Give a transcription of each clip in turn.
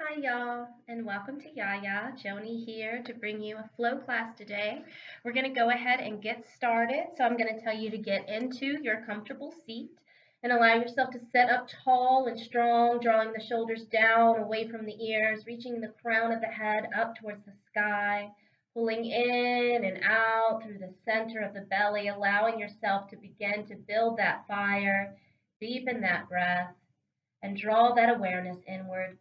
Hi, y'all, and welcome to Yaya. Joni here to bring you a flow class today. We're going to go ahead and get started. So, I'm going to tell you to get into your comfortable seat and allow yourself to sit up tall and strong, drawing the shoulders down away from the ears, reaching the crown of the head up towards the sky, pulling in and out through the center of the belly, allowing yourself to begin to build that fire, deepen that breath, and draw that awareness inward.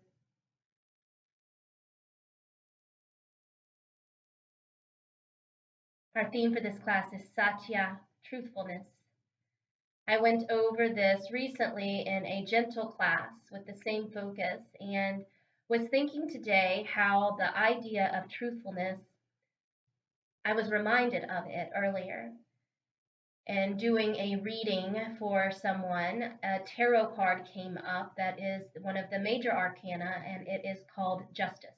Our theme for this class is Satya, truthfulness. I went over this recently in a gentle class with the same focus and was thinking today how the idea of truthfulness, I was reminded of it earlier. And doing a reading for someone, a tarot card came up that is one of the major arcana, and it is called Justice.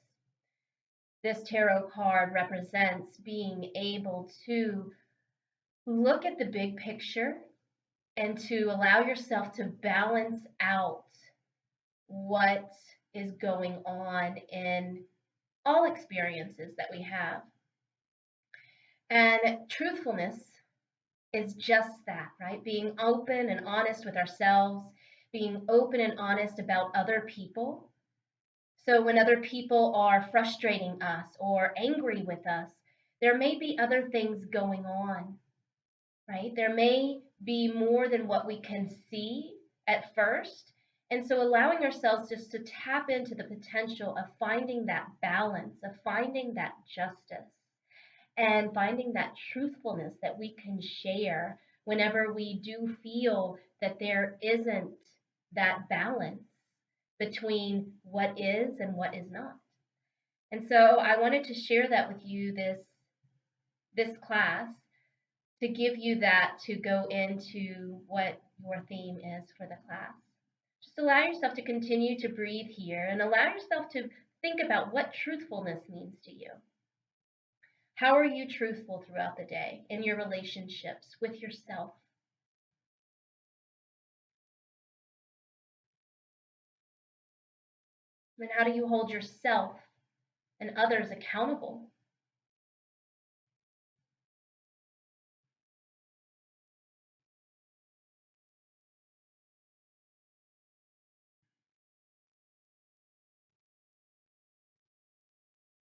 This tarot card represents being able to look at the big picture and to allow yourself to balance out what is going on in all experiences that we have. And truthfulness is just that, right? Being open and honest with ourselves, being open and honest about other people. So when other people are frustrating us or angry with us, there may be other things going on, right? There may be more than what we can see at first. And so allowing ourselves just to tap into the potential of finding that balance, of finding that justice, and finding that truthfulness that we can share whenever we do feel that there isn't that balance between what is and what is not. And so I wanted to share that with you this class to give you that to go into what your theme is for the class. Just allow yourself to continue to breathe here and allow yourself to think about what truthfulness means to you. How are you truthful throughout the day in your relationships with yourself? And how do you hold yourself and others accountable?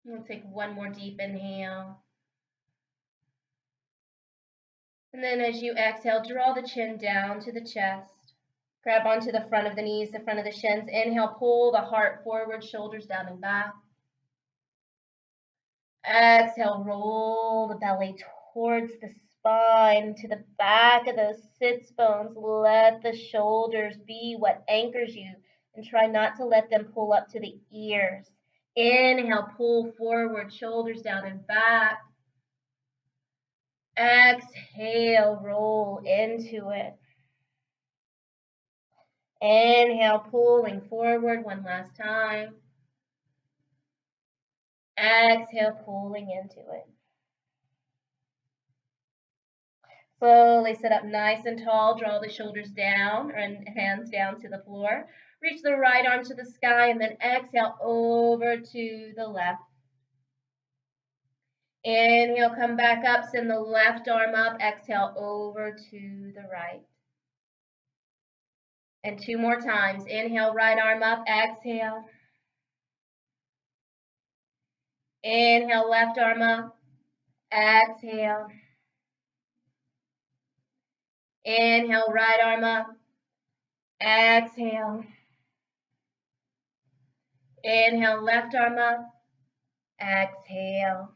We'll take one more deep inhale. And then as you exhale, draw the chin down to the chest. Grab onto the front of the knees, the front of the shins. Inhale, pull the heart forward, shoulders down and back. Exhale, roll the belly towards the spine, to the back of those sits bones. Let the shoulders be what anchors you and try not to let them pull up to the ears. Inhale, pull forward, shoulders down and back. Exhale, roll into it. Inhale, pulling forward one last time. Exhale, pulling into it. Slowly sit up nice and tall. Draw the shoulders down and hands down to the floor. Reach the right arm to the sky and then exhale over to the left. Inhale, come back up. Send the left arm up. Exhale over to the right. And two more times. Inhale, right arm up. Exhale. Inhale, left arm up. Exhale. Inhale, right arm up. Exhale. Inhale, left arm up. Exhale.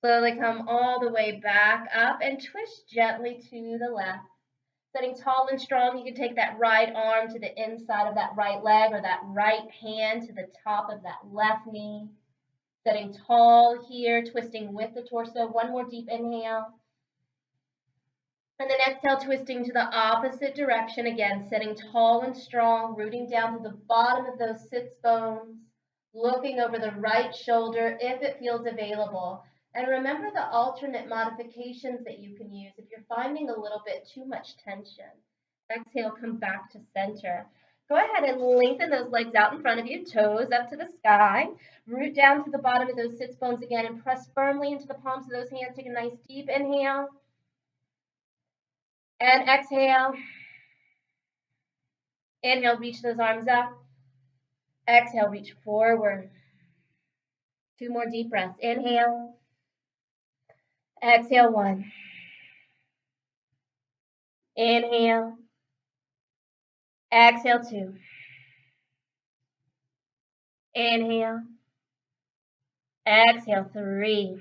Slowly come all the way back up and twist gently to the left. Sitting tall and strong, you can take that right arm to the inside of that right leg or that right hand to the top of that left knee. Sitting tall here, twisting with the torso. One more deep inhale. And then exhale, twisting to the opposite direction again, sitting tall and strong, rooting down to the bottom of those sits bones, looking over the right shoulder if it feels available. And remember the alternate modifications that you can use if you're finding a little bit too much tension. Exhale, come back to center. Go ahead and lengthen those legs out in front of you, toes up to the sky. Root down to the bottom of those sits bones again and press firmly into the palms of those hands. Take a nice deep inhale. And exhale. Inhale, reach those arms up. Exhale, reach forward. 2 more deep breaths. Inhale. Exhale, 1. Inhale. Exhale, 2. Inhale. Exhale, 3.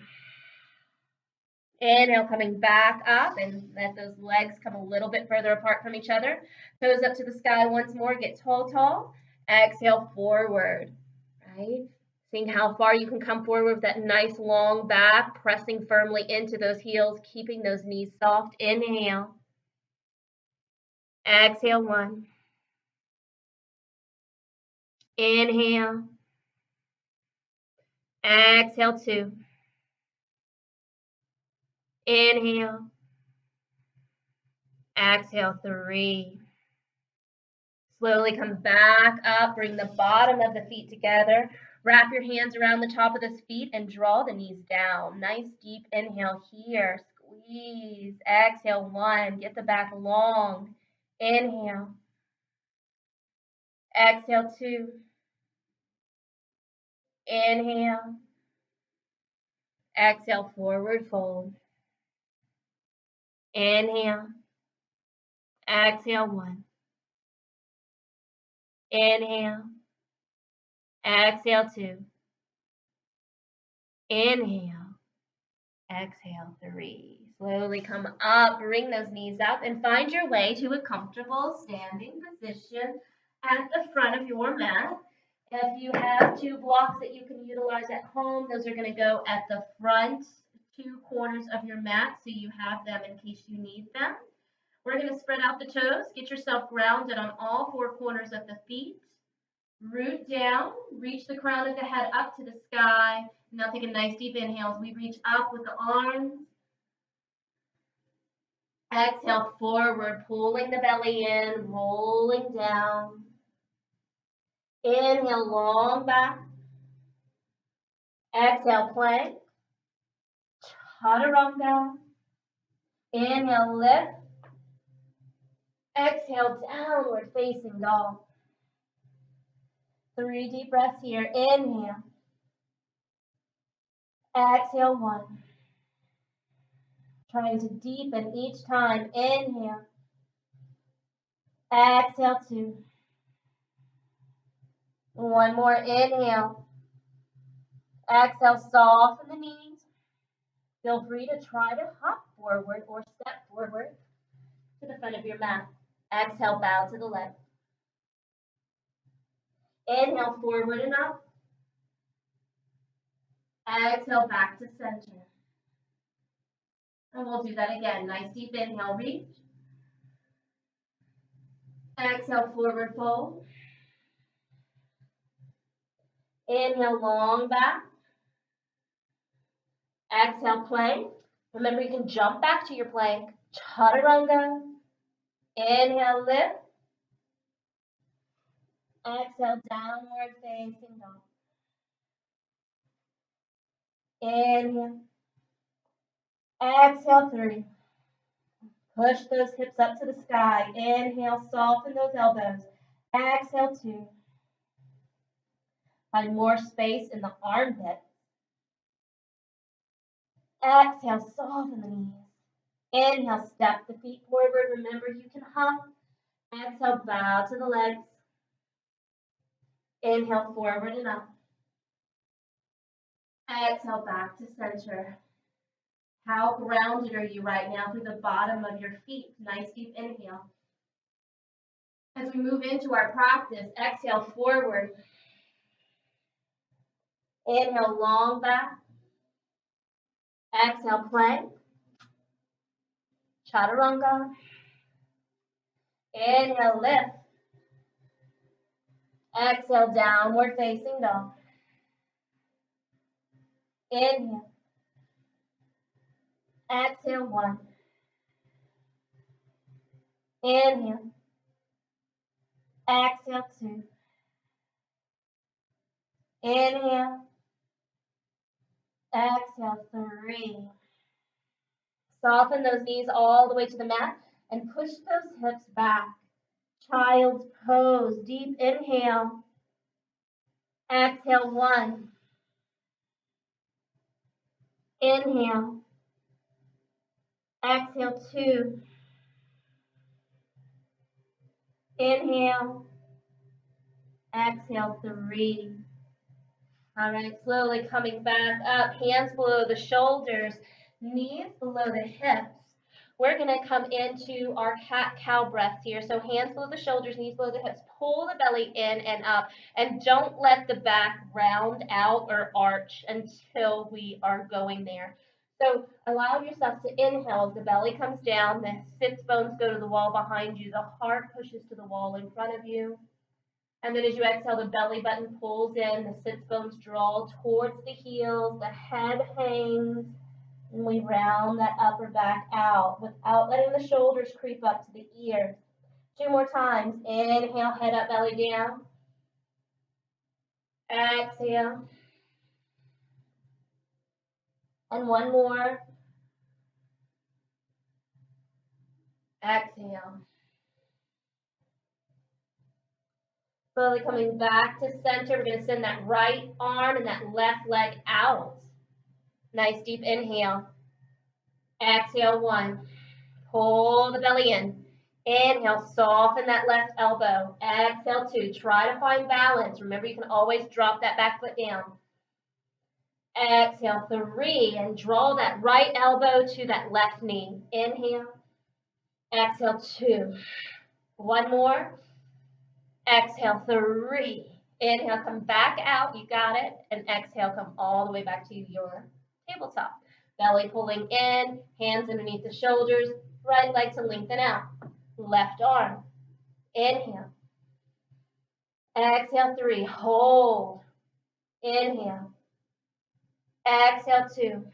Inhale, coming back up, and let those legs come a little bit further apart from each other. Toes up to the sky once more. Get tall, tall. Exhale, forward, right? Seeing how far you can come forward with that nice long back, pressing firmly into those heels, keeping those knees soft. Inhale. Exhale, 1. Inhale. Exhale, 2. Inhale. Exhale, 3. Slowly come back up. Bring the bottom of the feet together. Wrap your hands around the top of the feet and draw the knees down. Nice deep inhale here. Squeeze. Exhale, 1. Get the back long. Inhale. Exhale, 2. Inhale. Exhale, forward fold. Inhale. Exhale, 1. Inhale. Exhale, 2. Inhale. Exhale, 3. Slowly come up, bring those knees up, and find your way to a comfortable standing position at the front of your mat. If you have 2 blocks that you can utilize at home, those are going to go at the front 2 corners of your mat, so you have them in case you need them. We're going to spread out the toes, get yourself grounded on all 4 corners of the feet. Root down, reach the crown of the head up to the sky. Now take a nice deep inhale as we reach up with the arms. Exhale, forward, pulling the belly in, rolling down. Inhale, long back. Exhale, plank. Chaturanga. Inhale, lift. Exhale, downward facing dog. 3 deep breaths here. Inhale. Exhale, 1. Trying to deepen each time. Inhale. Exhale, 2. 1 more. Inhale. Exhale, soften the knees. Feel free to try to hop forward or step forward to the front of your mat. Exhale, bow to the left. Inhale, forward and up. Exhale, back to center. And we'll do that again. Nice deep inhale, reach. Exhale, forward fold. Inhale, long back. Exhale, plank. Remember, you can jump back to your plank. Chaturanga. Inhale, lift. Exhale, downward facing dog. Inhale. Exhale, 3. Push those hips up to the sky. Inhale, soften those elbows. Exhale, 2. Find more space in the armpit. Exhale, soften the knees. Inhale, step the feet forward. Remember, you can hop. Exhale, bow to the legs. Inhale, forward and up. Exhale, back to center. How grounded are you right now through the bottom of your feet? Nice deep inhale. As we move into our practice, exhale, forward. Inhale, long back. Exhale, plank. Chaturanga. Inhale, lift. Exhale, downward facing dog. Inhale. Exhale, 1. Inhale. Exhale, 2. Inhale. Exhale, 3. Soften those knees all the way to the mat and push those hips back. Child's pose. Deep inhale. Exhale, 1. Inhale. Exhale, 2. Inhale. Exhale, 3. All right, slowly coming back up, hands below the shoulders, knees below the hips. We're going to come into our cat-cow breaths here. So hands below the shoulders, knees below the hips. Pull the belly in and up. And don't let the back round out or arch until we are going there. So allow yourself to inhale as the belly comes down. The sits bones go to the wall behind you. The heart pushes to the wall in front of you. And then as you exhale, the belly button pulls in, the sits bones draw towards the heels, the head hangs, and we round that upper back out without letting the shoulders creep up to the ears. 2 more times. Inhale, head up, belly down. Exhale. And 1 more. Exhale. Slowly coming back to center. We're going to send that right arm and that left leg out. Nice deep inhale. Exhale, 1. Pull the belly in. Inhale, soften that left elbow. Exhale, 2. Try to find balance. Remember, you can always drop that back foot down. Exhale, 3. And draw that right elbow to that left knee. Inhale. Exhale, 2. 1 more. Exhale, 3. Inhale, come back out. You got it. And exhale, come all the way back to your tabletop. Belly pulling in, hands underneath the shoulders, right leg to lengthen out. Left arm. Inhale. Exhale, 3. Hold. Inhale. Exhale, 2.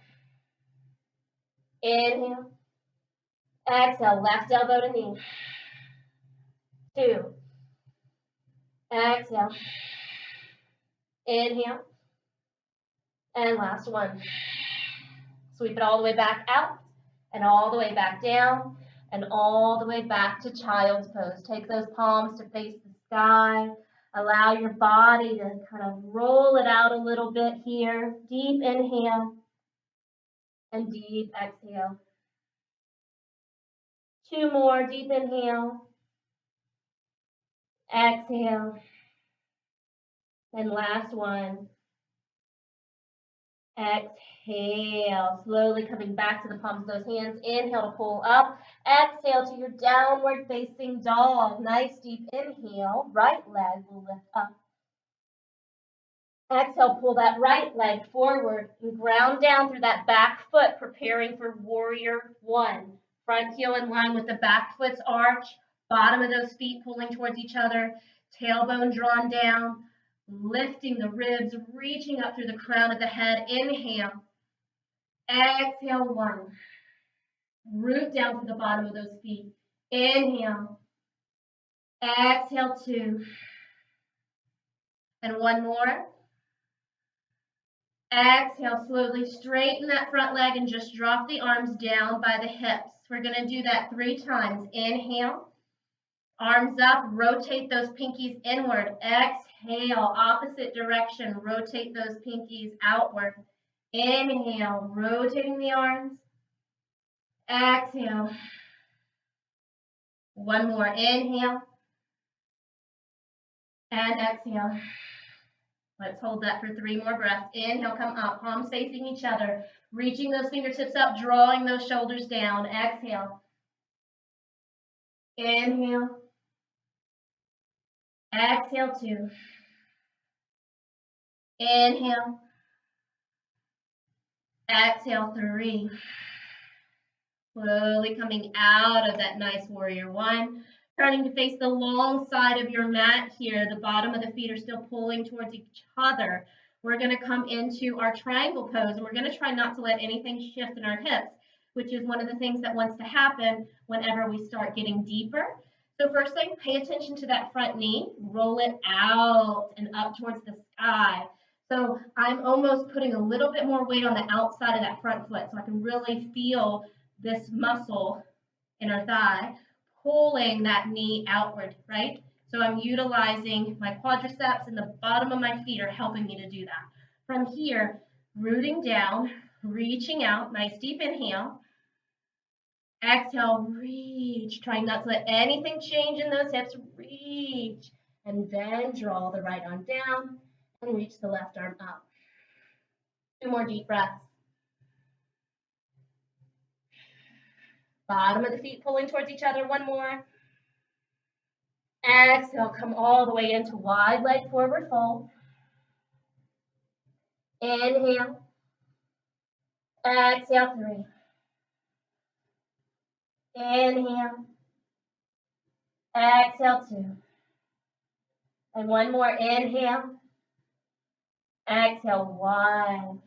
Inhale. Exhale, left elbow to knee. 2. Exhale. Inhale. And last 1. Sweep it all the way back out and all the way back down and all the way back to child's pose. Take those palms to face the sky. Allow your body to kind of roll it out a little bit here. Deep inhale and deep exhale. 2 more. Deep inhale. Exhale. And last 1. Exhale. Slowly coming back to the palms of those hands. Inhale to pull up. Exhale to your downward facing dog. Nice deep inhale. Right leg will lift up. Exhale, pull that right leg forward and ground down through that back foot, preparing for warrior 1. Front heel in line with the back foot's arch. Bottom of those feet pulling towards each other. Tailbone drawn down. Lifting the ribs, reaching up through the crown of the head. Inhale. Exhale, 1. Root down to the bottom of those feet. Inhale. Exhale, 2. And 1 more. Exhale, slowly straighten that front leg and just drop the arms down by the hips. We're going to do that 3 times. Inhale. Arms up, rotate those pinkies inward. Exhale, opposite direction. Rotate those pinkies outward. Inhale, rotating the arms. Exhale. 1 more. Inhale. And exhale. Let's hold that for 3 more breaths. Inhale, come up, palms facing each other. Reaching those fingertips up, drawing those shoulders down. Exhale. Inhale. Exhale, 2. Inhale. Exhale, 3. Slowly coming out of that nice warrior 1. Turning to face the long side of your mat here. The bottom of the feet are still pulling towards each other. We're going to come into our triangle pose, and we're going to try not to let anything shift in our hips, which is one of the things that wants to happen whenever we start getting deeper. So first thing, pay attention to that front knee. Roll it out and up towards the sky. So I'm almost putting a little bit more weight on the outside of that front foot so I can really feel this muscle in our thigh pulling that knee outward, right? So I'm utilizing my quadriceps and the bottom of my feet are helping me to do that. From here, rooting down, reaching out, nice deep inhale. Exhale, reach. Trying not to let anything change in those hips. Reach. And then draw the right arm down and reach the left arm up. 2 more deep breaths. Bottom of the feet pulling towards each other. 1 more. Exhale, come all the way into wide leg forward fold. Inhale. Exhale, 3. Inhale. Exhale, 2. And 1 more. Inhale. Exhale, 1.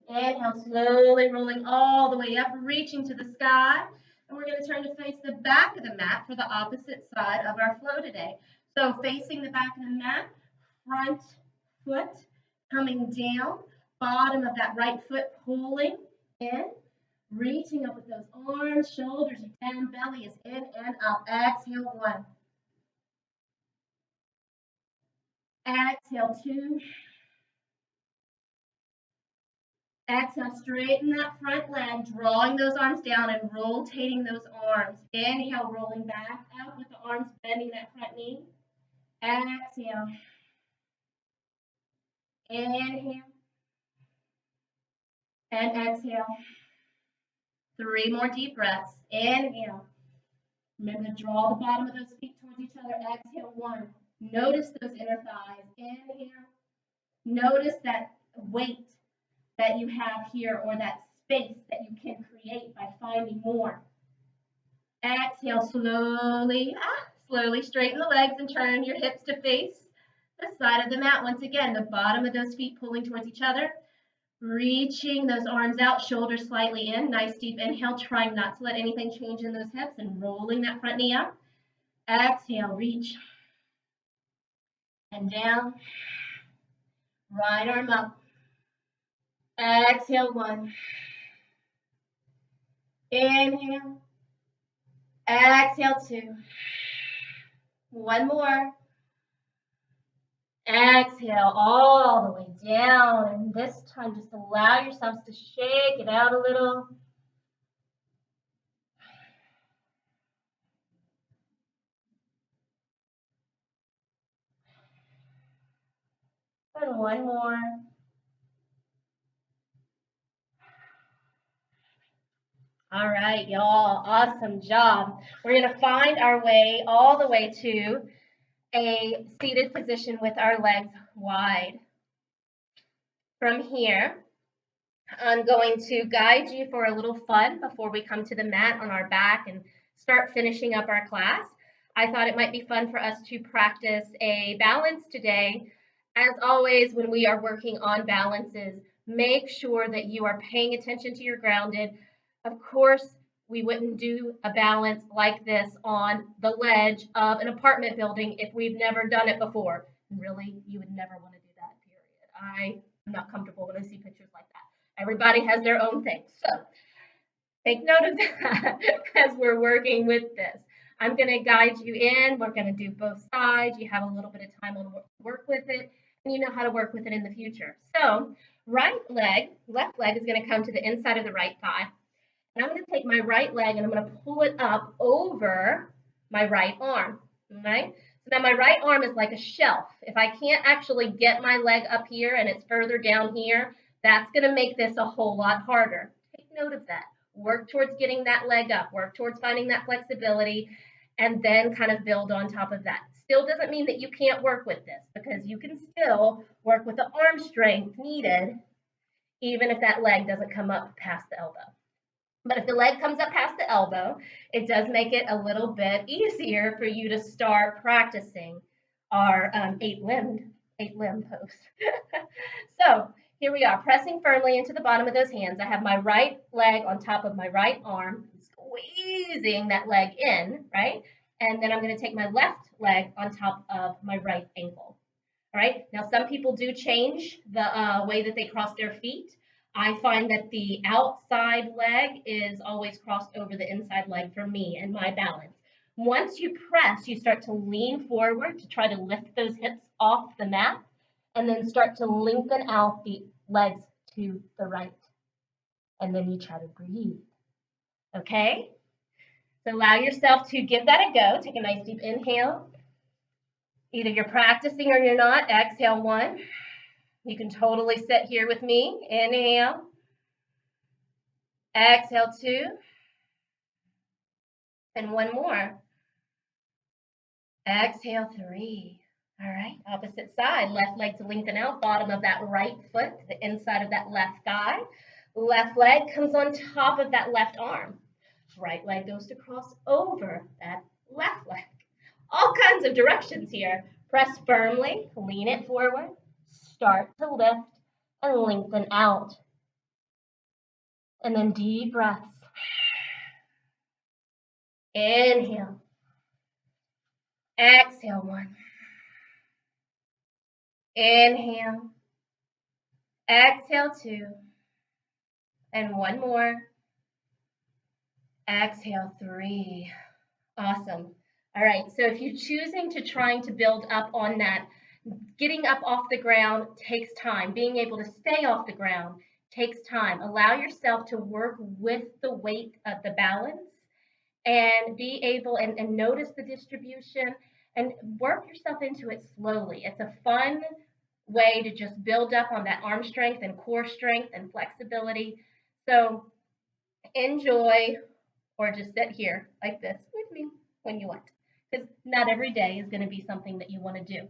Inhale, slowly rolling all the way up, reaching to the sky. And we're going to turn to face the back of the mat for the opposite side of our flow today. So facing the back of the mat, front foot coming down, bottom of that right foot pulling in, reaching up with those arms, shoulders are down, belly is in and up. Exhale, 1. Exhale, 2. Exhale, straighten that front leg, drawing those arms down and rotating those arms. Inhale, rolling back up with the arms, bending that front knee. Exhale. Inhale. And exhale. 3 more deep breaths. Inhale. Remember to draw the bottom of those feet towards each other. Exhale, 1. Notice those inner thighs. Inhale. Notice that weight that you have here or that space that you can create by finding more. Exhale, slowly straighten the legs and turn your hips to face the side of the mat. Once again, the bottom of those feet pulling towards each other. Reaching those arms out, shoulders slightly in. Nice deep inhale, trying not to let anything change in those hips and rolling that front knee up. Exhale, reach. And down. Right arm up. Exhale, 1. Inhale. Exhale, 2. 1 more. Exhale all the way down. And this time, just allow yourselves to shake it out a little. And 1 more. All right, y'all. Awesome job. We're going to find our way all the way to a seated position with our legs wide. From here, I'm going to guide you for a little fun before we come to the mat on our back and start finishing up our class. I thought it might be fun for us to practice a balance today. As always, when we are working on balances, make sure that you are paying attention to your grounded. Of course, we wouldn't do a balance like this on the ledge of an apartment building if we've never done it before. Really, you would never want to do that, period. I'm not comfortable when I see pictures like that. Everybody has their own thing. So take note of that as we're working with this. I'm going to guide you in. We're going to do both sides. You have a little bit of time to work with it, and you know how to work with it in the future. So right leg, left leg is going to come to the inside of the right thigh. And I'm going to take my right leg and I'm going to pull it up over my right arm. Okay? So now my right arm is like a shelf. If I can't actually get my leg up here and it's further down here, that's going to make this a whole lot harder. Take note of that. Work towards getting that leg up. Work towards finding that flexibility and then kind of build on top of that. Still doesn't mean that you can't work with this because you can still work with the arm strength needed even if that leg doesn't come up past the elbow. But if the leg comes up past the elbow, it does make it a little bit easier for you to start practicing our eight limb pose. So here we are, pressing firmly into the bottom of those hands. I have my right leg on top of my right arm, squeezing that leg in, right? And then I'm going to take my left leg on top of my right ankle. All right. Now, some people do change the way that they cross their feet. I find that the outside leg is always crossed over the inside leg for me and my balance. Once you press, you start to lean forward to try to lift those hips off the mat and then start to lengthen out the legs to the right. And then you try to breathe. Okay? So allow yourself to give that a go. Take a nice deep inhale. Either you're practicing or you're not. Exhale 1. You can totally sit here with me. Inhale. Exhale 2. And 1 more. Exhale 3. All right, opposite side. Left leg to lengthen out. Bottom of that right foot, the inside of that left thigh. Left leg comes on top of that left arm. Right leg goes to cross over that left leg. All kinds of directions here. Press firmly, lean it forward, start to lift and lengthen out. And then deep breaths. Inhale. Exhale 1. Inhale. Exhale 2. And 1 more. Exhale 3. Awesome. All right, so if you're choosing to trying to build up on that, getting up off the ground takes time. Being able to stay off the ground takes time. Allow yourself to work with the weight of the balance and be able and notice the distribution and work yourself into it slowly. It's a fun way to just build up on that arm strength and core strength and flexibility. So enjoy or just sit here like this with me when you want, because not every day is going to be something that you want to do.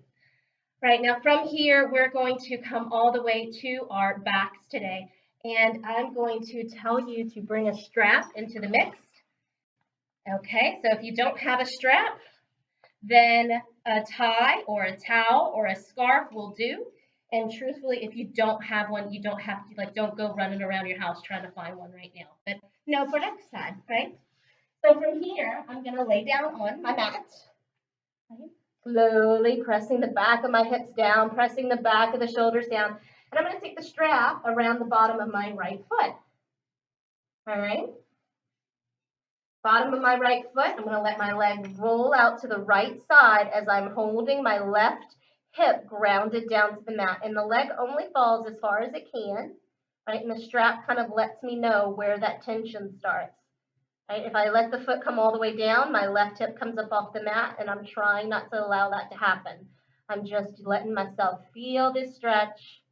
Right, now from here, we're going to come all the way to our backs today. And I'm going to tell you to bring a strap into the mix. Okay, so if you don't have a strap, then a tie or a towel or a scarf will do. And truthfully, if you don't have one, you don't have to, don't go running around your house trying to find one right now. But no, for next time, right? So from here, I'm going to lay down on my mat. Right? Slowly pressing the back of my hips down, pressing the back of the shoulders down. And I'm going to take the strap around the bottom of my right foot. All right? Bottom of my right foot, I'm going to let my leg roll out to the right side as I'm holding my left hip grounded down to the mat. And the leg only falls as far as it can, right? And the strap kind of lets me know where that tension starts. Right? If I let the foot come all the way down, my left hip comes up off the mat, and I'm trying not to allow that to happen. I'm just letting myself feel this stretch.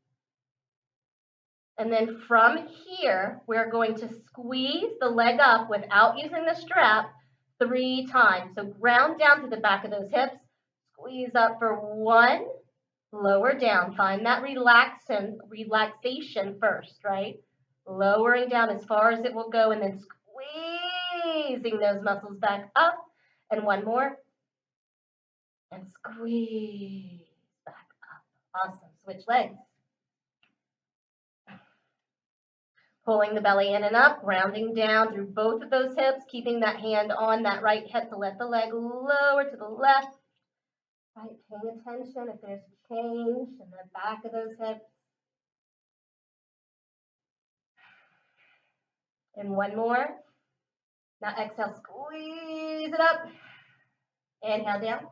And then from here, we're going to squeeze the leg up without using the strap 3 times. So ground down to the back of those hips, squeeze up for 1, lower down. Find that relaxation first, right? Lowering down as far as it will go, and then squeezing those muscles back up. And 1 more. And squeeze back up. Awesome. Switch legs. Pulling the belly in and up, rounding down through both of those hips, keeping that hand on that right hip to let the leg lower to the left. Right, paying attention if there's a change in the back of those hips. And 1 more. Now exhale, squeeze it up. Inhale down.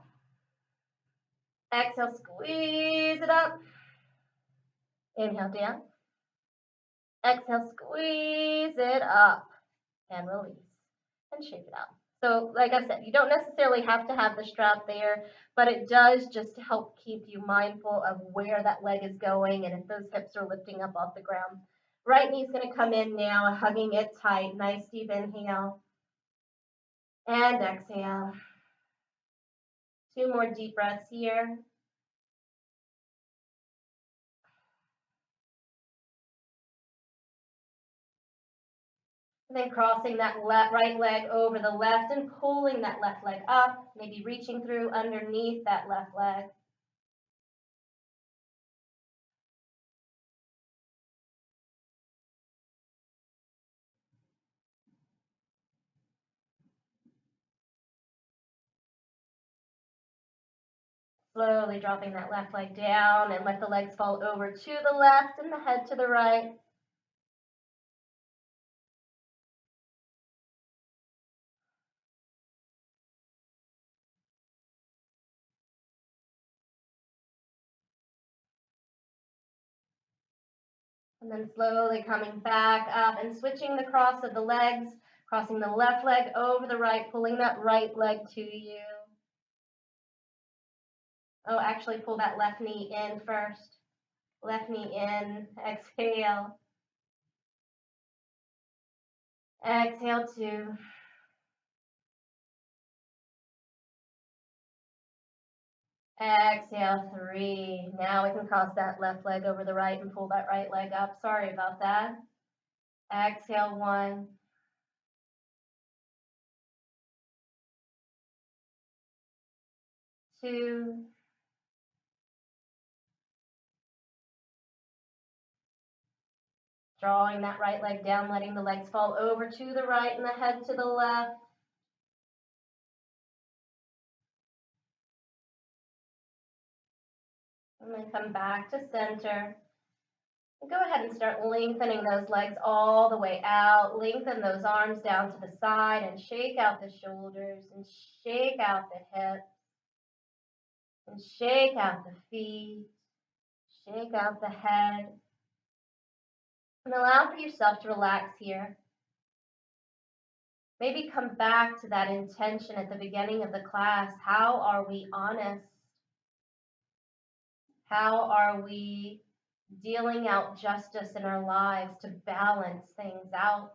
Exhale, squeeze it up. Inhale down. Exhale, squeeze it up. And release. And shake it out. So like I said, you don't necessarily have to have the strap there, but it does just help keep you mindful of where that leg is going and if those hips are lifting up off the ground. Right knee's going to come in now, hugging it tight. Nice deep inhale. And exhale. 2 more deep breaths here. And then crossing that right leg over the left and pulling that left leg up, maybe reaching through underneath that left leg. Slowly dropping that left leg down and let the legs fall over to the left and the head to the right. And then slowly coming back up and switching the cross of the legs, crossing the left leg over the right, pulling that right leg to you. Oh, actually pull that left knee in first. Left knee in, exhale. Exhale, 2. Exhale, 3. Now we can cross that left leg over the right and pull that right leg up. Sorry about that. Exhale, 1. 2. Drawing that right leg down, letting the legs fall over to the right and the head to the left. And then come back to center. And go ahead and start lengthening those legs all the way out. Lengthen those arms down to the side and shake out the shoulders and shake out the hips and shake out the feet. Shake out the head. And allow for yourself to relax here. Maybe come back to that intention at the beginning of the class. How are we honest? How are we dealing out justice in our lives to balance things out?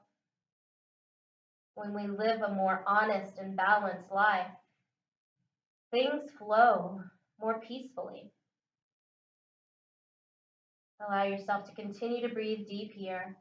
When we live a more honest and balanced life, things flow more peacefully. Allow yourself to continue to breathe deep here.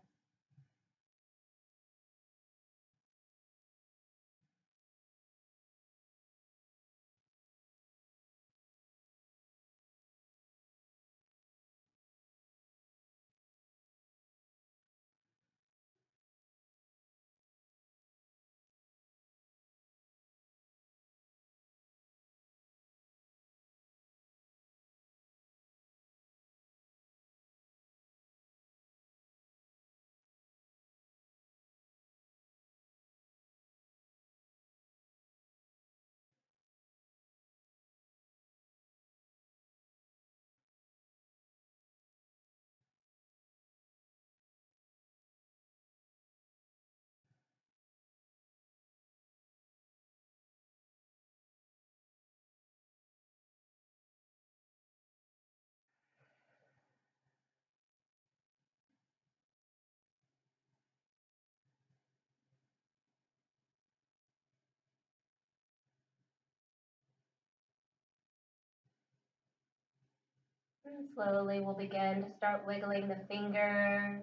And slowly we'll begin to start wiggling the fingers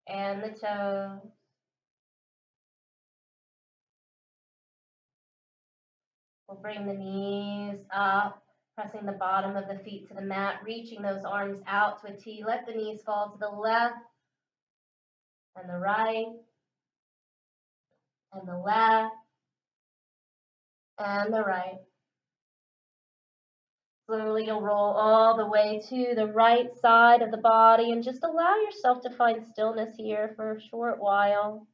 and the toes. We'll bring the knees up, pressing the bottom of the feet to the mat, reaching those arms out to a T. Let the knees fall to the left and the right and the left and the right. Slowly you'll roll all the way to the right side of the body and just allow yourself to find stillness here for a short while.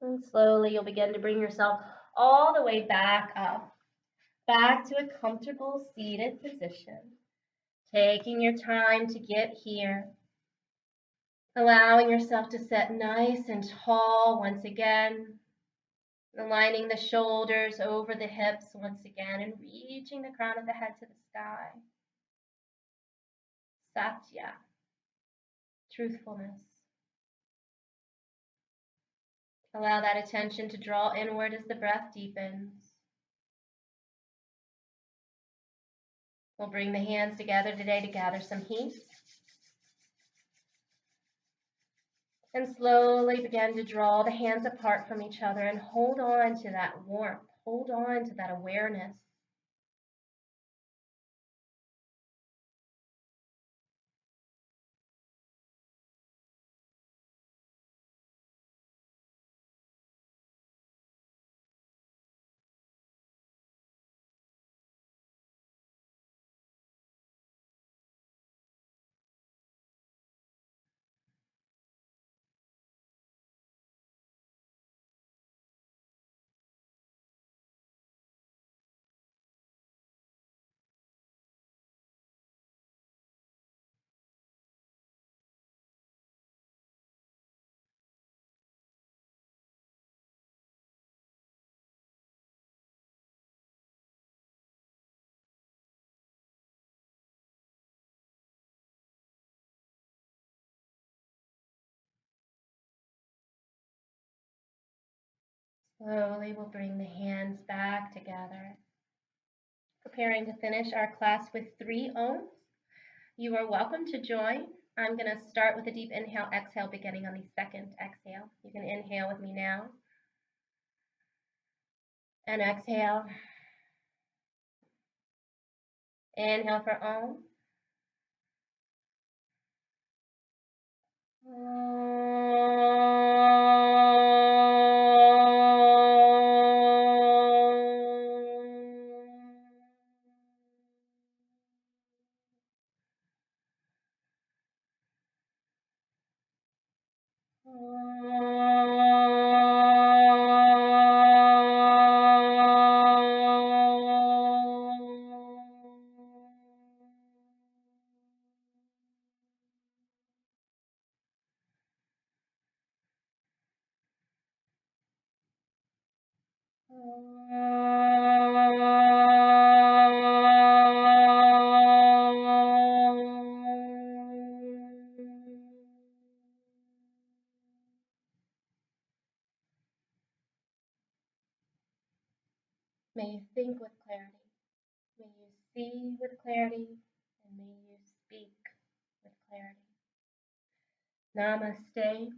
And slowly you'll begin to bring yourself all the way back up, back to a comfortable seated position. Taking your time to get here. Allowing yourself to sit nice and tall once again. Aligning the shoulders over the hips once again and reaching the crown of the head to the sky. Satya, truthfulness. Allow that attention to draw inward as the breath deepens. We'll bring the hands together today to gather some heat. And slowly begin to draw the hands apart from each other and hold on to that warmth. Hold on to that awareness. Slowly we'll bring the hands back together. Preparing to finish our class with 3 Oms. You are welcome to join. I'm going to start with a deep inhale, exhale, beginning on the second exhale. You can inhale with me now. And exhale. Inhale for Om. May you think with clarity. May you see with clarity. And may you speak with clarity. Namaste.